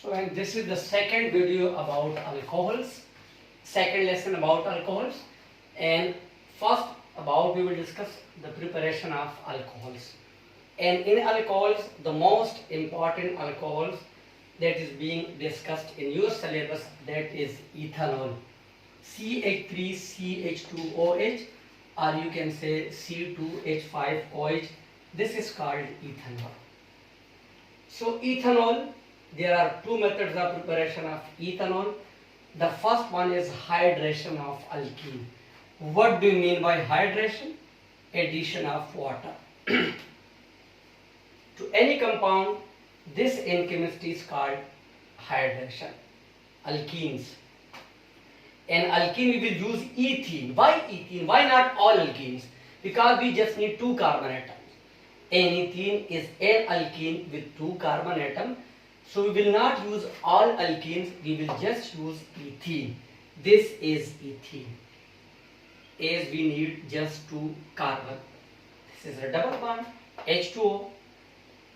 So, and this is the second video about alcohols, second lesson about alcohols, and first about we will discuss the preparation of alcohols. And in alcohols, the most important alcohols that is being discussed in your syllabus, that is ethanol, CH3CH2OH, or you can say C2H5OH. This is called ethanol. So ethanol, there are two methods of preparation of ethanol. The first one is hydration of alkene. What do you mean by hydration? Addition of water to any compound. This in chemistry is called hydration. Alkenes. And alkene we will use ethene. Why ethene? Why not all alkenes? Because we just need two carbon atoms. And ethene is an alkene with two carbon atoms. So we will not use all alkenes, we will just use ethene. This is ethene, as we need just two carbon. This is a double bond, H2O.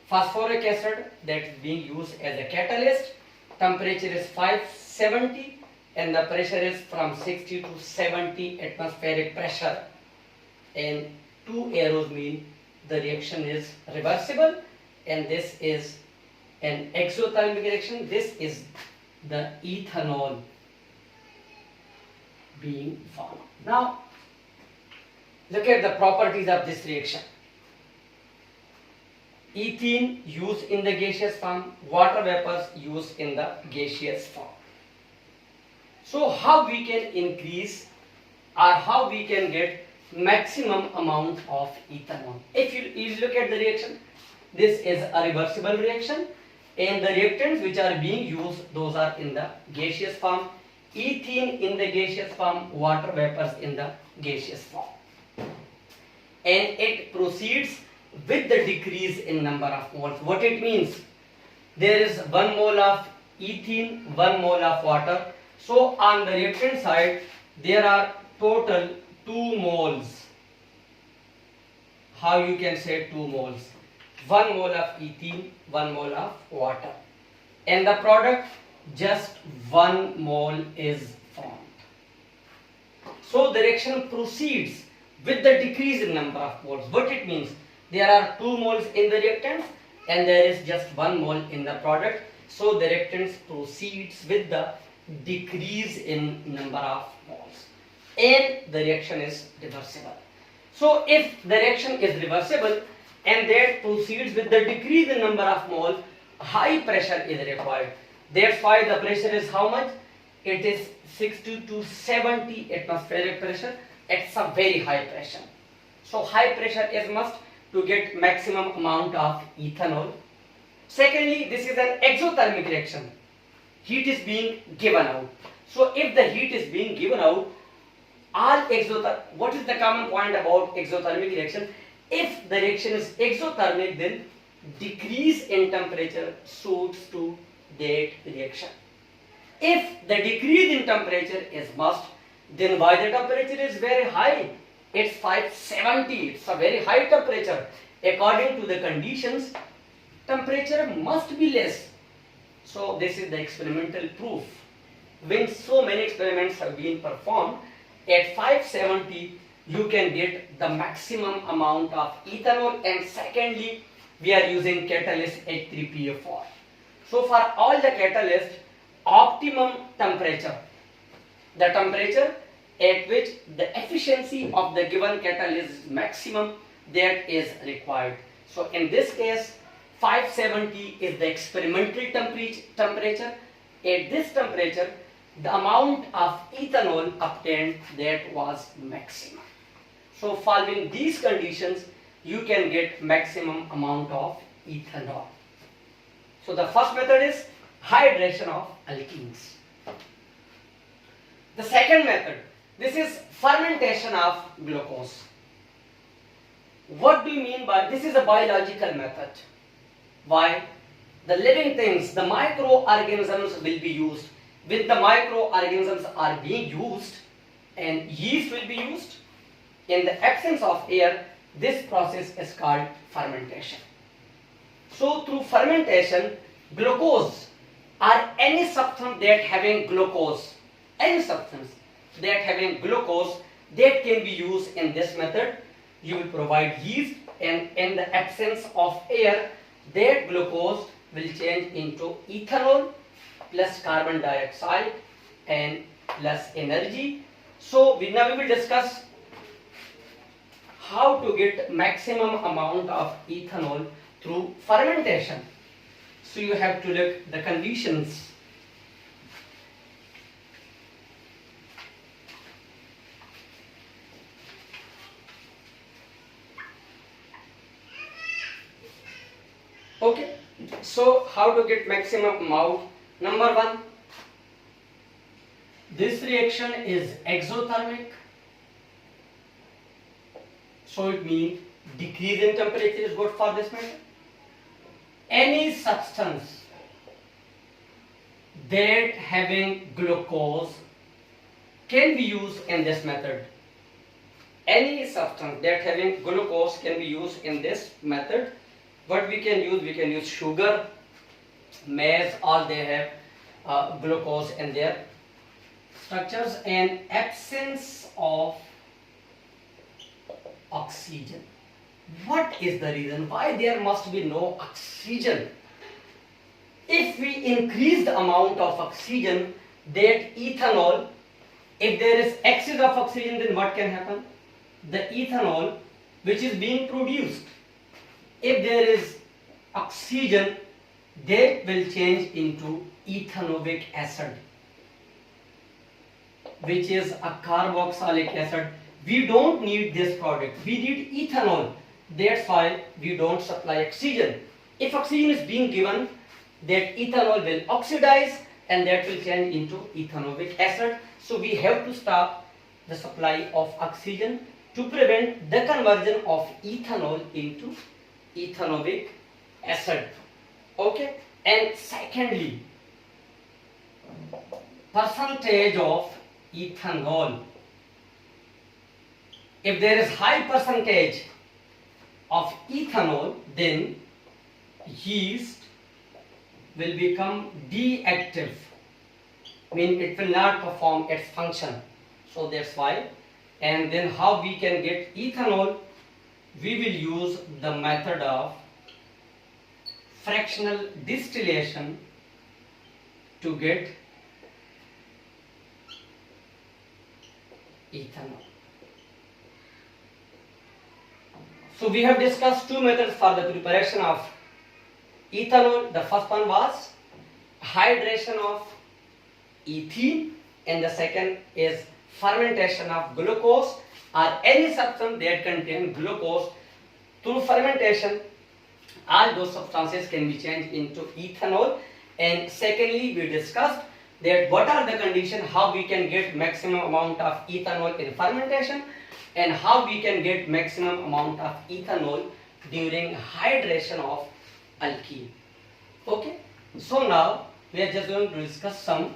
Phosphoric acid, that is being used as a catalyst. Temperature is 570 and the pressure is from 60 to 70 atmospheric pressure. And two arrows mean the reaction is reversible, and this is an exothermic reaction. This is the ethanol being formed. Now look at the properties of this reaction. Ethene used in the gaseous form, water vapors used in the gaseous form. So how we can increase or how we can get maximum amount of ethanol? If you look at the reaction, this is a reversible reaction, and the reactants which are being used, those are in the gaseous form. Ethene in the gaseous form, water vapors in the gaseous form. And it proceeds with the decrease in number of moles. What it means? There is 1 mole of ethene, 1 mole of water. So on the reactant side, there are total 2 moles. How you can say 2 moles? 1 mole of ethene, 1 mole of water. And the product, just 1 mole is formed. So the reaction proceeds with the decrease in number of moles. What it means? There are 2 moles in the reactants and there is just 1 mole in the product. So the reactants proceeds with the decrease in number of moles. And the reaction is reversible. So if the reaction is reversible and that proceeds with the decrease in number of moles, high pressure is required. That's why the pressure is how much? It is 60 to 70 atmospheric pressure. It's a very high pressure. So high pressure is must to get maximum amount of ethanol. Secondly, this is an exothermic reaction. Heat is being given out. So if the heat is being given out, what is the common point about exothermic reaction? If the reaction is exothermic, then decrease in temperature suits to that reaction. If the decrease in temperature is must, then why the temperature is very high? It's 570, it's a very high temperature. According to the conditions, temperature must be less. So this is the experimental proof. When so many experiments have been performed, at 570 you can get the maximum amount of ethanol, and secondly we are using catalyst H3PO4. So for all the catalysts, optimum temperature, the temperature at which the efficiency of the given catalyst is maximum, that is required. So in this case 570 is the experimental temperature. At this temperature, the amount of ethanol obtained, that was maximum. So following these conditions, you can get maximum amount of ethanol. So the first method is hydration of alkenes. The second method, this is fermentation of glucose. What do you mean by this? Is a biological method. Why? The living things, the microorganisms will be used. When the microorganisms are being used and yeast will be used, in the absence of air, this process is called fermentation. So through fermentation, glucose or any substance that having glucose, any substance that having glucose that can be used in this method. You will provide yeast, and in the absence of air, that glucose will change into ethanol plus carbon dioxide and plus energy. So now we will discuss how to get maximum amount of ethanol through fermentation. So you have to look the conditions. Okay, so how to get maximum amount? Number one, this reaction is exothermic, so it means decrease in temperature is good for this method. Any substance that having glucose can be used in this method. Any substance that having glucose can be used in this method. What we can use sugar, maize, all they have glucose in their structures, and absence of oxygen. What is the reason why there must be no oxygen? If we increase the amount of oxygen, that ethanol, if there is excess of oxygen, then what can happen? The ethanol which is being produced, if there is oxygen, that will change into ethanoic acid, which is a carboxylic acid. We don't need this product, we need ethanol. That's why we don't supply oxygen. If oxygen is being given, that ethanol will oxidize and that will change into ethanoic acid. So we have to stop the supply of oxygen to prevent the conversion of ethanol into ethanoic acid. Okay, and secondly, percentage of ethanol. If there is high percentage of ethanol, then yeast will become deactive, mean it will not perform its function. So that's why. And then how we can get ethanol? We will use the method of fractional distillation to get ethanol. So we have discussed two methods for the preparation of ethanol. The first one was hydration of ethene, and the second is fermentation of glucose or any substance that contains glucose. Through fermentation, all those substances can be changed into ethanol. And secondly, we discussed that what are the conditions, how we can get maximum amount of ethanol in fermentation, and how we can get maximum amount of ethanol during hydration of alkene. Okay, so now we are just going to discuss some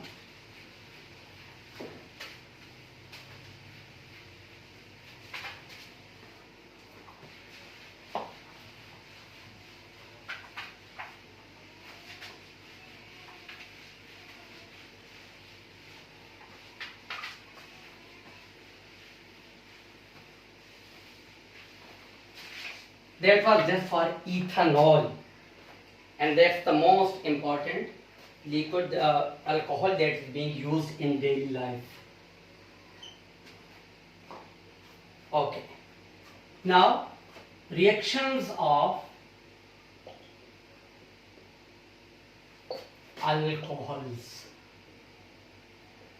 that was just for ethanol, and that's the most important liquid alcohol that is being used in daily life. Okay, now reactions of alcohols.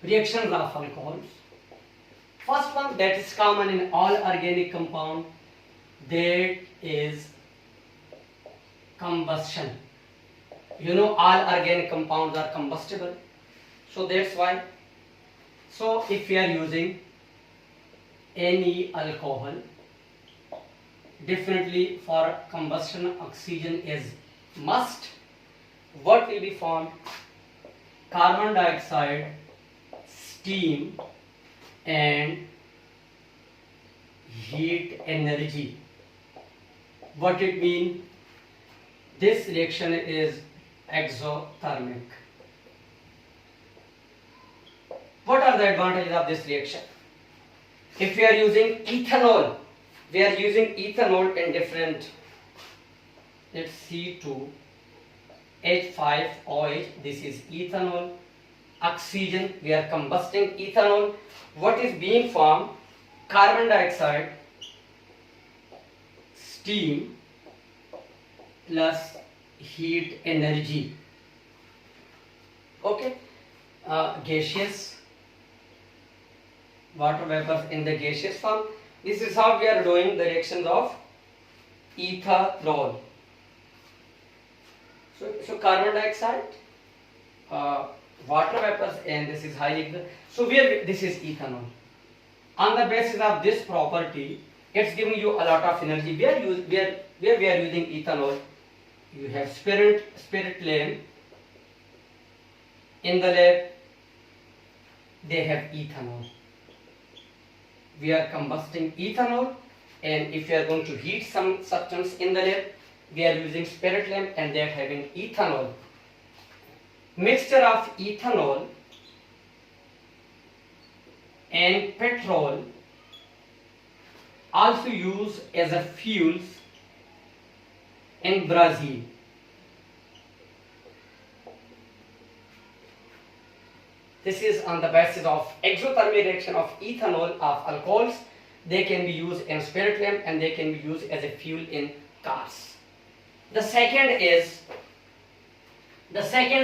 Reactions of alcohols. First one that is common in all organic compound, that is combustion. You know, all organic compounds are combustible, so that's why. So if we are using any alcohol, definitely for combustion oxygen is must. What will be formed? Carbon dioxide, steam and heat energy. What it mean? This reaction is exothermic. are the advantages of this reaction? If we are using ethanol, we are using ethanol in different, it's C2H5OH, this is ethanol. Oxygen, we are combusting ethanol. What is being formed? Carbon dioxide, steam plus heat energy. Okay, gaseous, water vapors in the gaseous form. This is how we are doing the reactions of ethanol. So carbon dioxide, water vapors, and this is highly. So this is ethanol. On the basis of this property, it's giving you a lot of energy. Where we are using ethanol, you have spirit flame. In the lab, they have ethanol. We are combusting ethanol, and if we are going to heat some substance in the lab, we are using spirit lamp, and they are having ethanol. Mixture of ethanol and petrol also used as a fuels in Brazil. This is on the basis of exothermic reaction of ethanol of alcohols. They can be used in spirit lamp, and they can be used as a fuel in cars. The second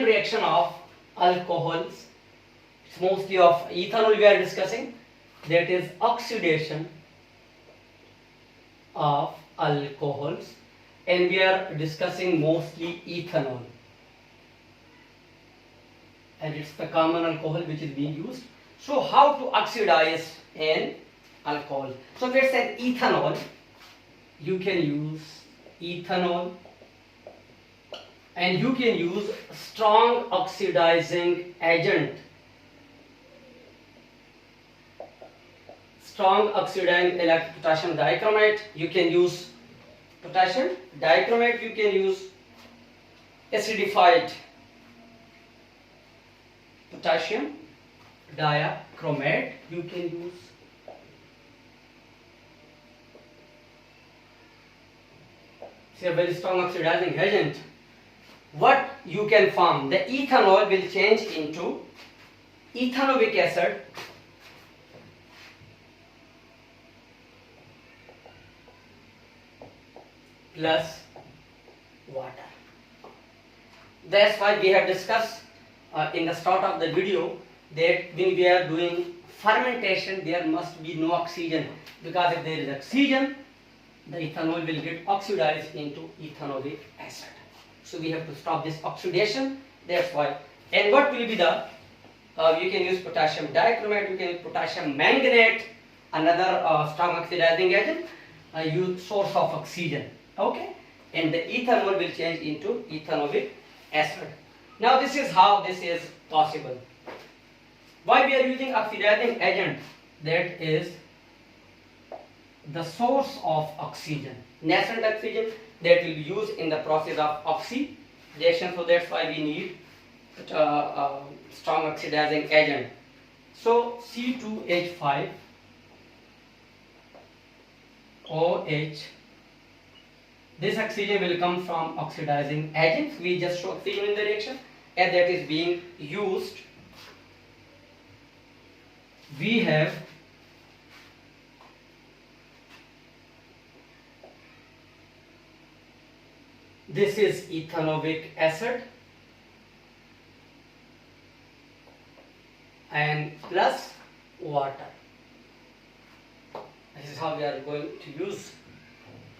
reaction of alcohols. It's mostly of ethanol we are discussing. That is oxidation of alcohols, and we are discussing mostly ethanol. And it's the common alcohol which is being used. So how to oxidize an alcohol? So let's say ethanol, you can use ethanol, and you can use strong oxidizing agent. Strong oxidizing like potassium dichromate, you can use potassium dichromate, you can use acidified potassium dichromate, you can use. It's a very strong oxidizing agent. What you can form? The ethanol will change into ethanoic acid plus water. That's why we have discussed in the start of the video that when we are doing fermentation, there must be no oxygen, because if there is oxygen, the ethanol will get oxidized into ethanoic acid. So we have to stop this oxidation. That's why. And what will be the? You can use potassium dichromate. You can use potassium manganate, another strong oxidizing agent. Use source of oxygen. Okay. And the ethanol will change into ethanoic acid. Now this is how this is possible. Why we are using oxidizing agent? That is the source of oxygen, nascent oxygen, that will be used in the process of oxidation. So that's why we need strong oxidizing agent. So C2H5OH, this oxygen will come from oxidizing agents. We just show oxygen in the reaction, and that is being used. We have this is ethanoic acid and plus water. This is how we are going to use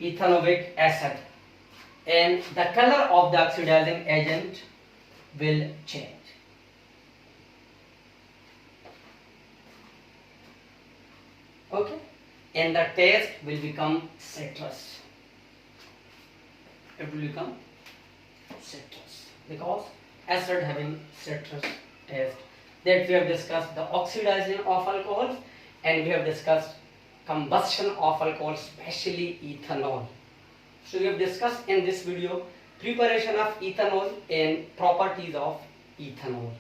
ethanoic acid, and the color of the oxidizing agent will change. Okay, and the taste will become citrus. It will become citrus because acid having citrus taste. That we have discussed the oxidizing of alcohols, and we have discussed combustion of alcohol, especially ethanol. So we have discussed in this video preparation of ethanol and properties of ethanol.